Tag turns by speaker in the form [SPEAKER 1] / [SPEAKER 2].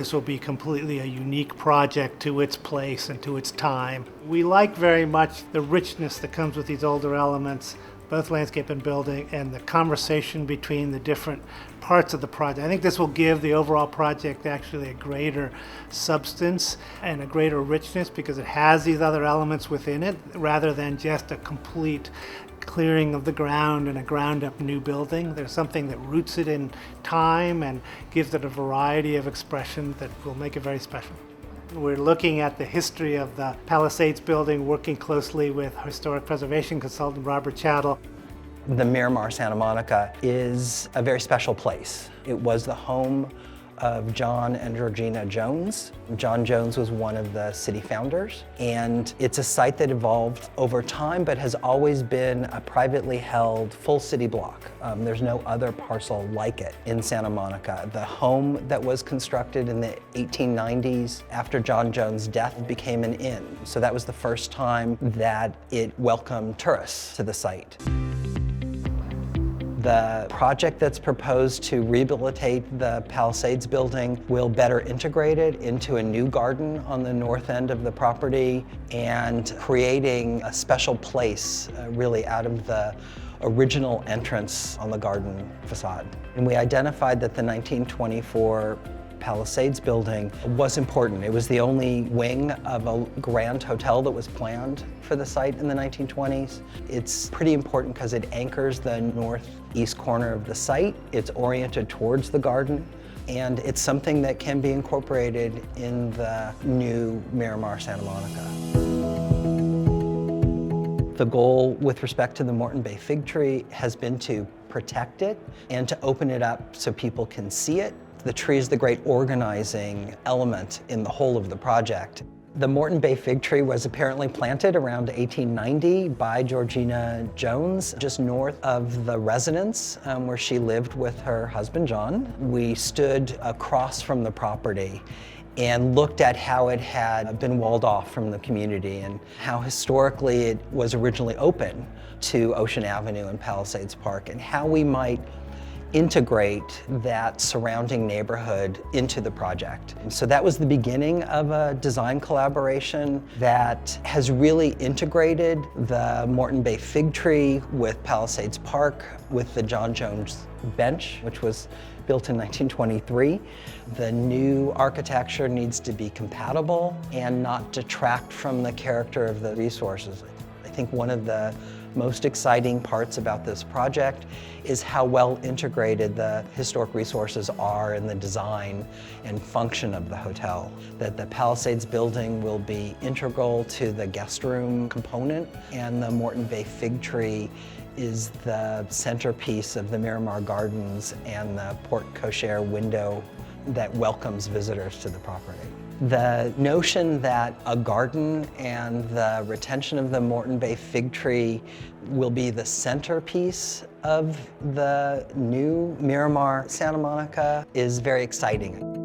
[SPEAKER 1] this will be completely a unique project to its place and to its time. We like very much the richness that comes with these older elements, both landscape and building, and the conversation between the different parts of the project. I think this will give the overall project actually a greater substance and a greater richness because it has these other elements within it rather than just a complete clearing of the ground and a ground-up new building. There's something that roots it in time and gives it a variety of expression that will make it very special. We're looking at the history of the Palisades building, working closely with historic preservation consultant Robert Chattel.
[SPEAKER 2] The Miramar Santa Monica is a very special place. It was the home of John and Georgina Jones. John Jones was one of the city founders, and it's a site that evolved over time but has always been a privately held full city block. There's no other parcel like it in Santa Monica. The home that was constructed in the 1890s after John Jones' death became an inn. So that was the first time that it welcomed tourists to the site. The project that's proposed to rehabilitate the Palisades building will better integrate it into a new garden on the north end of the property and creating a special place really out of the original entrance on the garden facade. And we identified that the 1924 Palisades building was important. It was the only wing of a grand hotel that was planned for the site in the 1920s. It's pretty important because it anchors the northeast corner of the site. It's oriented towards the garden, and it's something that can be incorporated in the new Miramar Santa Monica. The goal with respect to the Moreton Bay fig tree has been to protect it and to open it up so people can see it. The tree is the great organizing element in the whole of the project. The Moreton Bay fig tree was apparently planted around 1890 by Georgina Jones, just north of the residence where she lived with her husband, John. We stood across from the property and looked at how it had been walled off from the community and how historically it was originally open to Ocean Avenue and Palisades Park, and how we might integrate that surrounding neighborhood into the project. And so that was the beginning of a design collaboration that has really integrated the Moreton Bay fig tree with Palisades Park, with the John Jones bench, which was built in 1923. The new architecture needs to be compatible and not detract from the character of the resources. I think one of the most exciting parts about this project is how well integrated the historic resources are in the design and function of the hotel. That the Palisades building will be integral to the guest room component, and the Moreton Bay fig tree is the centerpiece of the Miramar Gardens and the porte cochere window that welcomes visitors to the property. The notion that a garden and the retention of the Moreton Bay fig tree will be the centerpiece of the new Miramar Santa Monica is very exciting.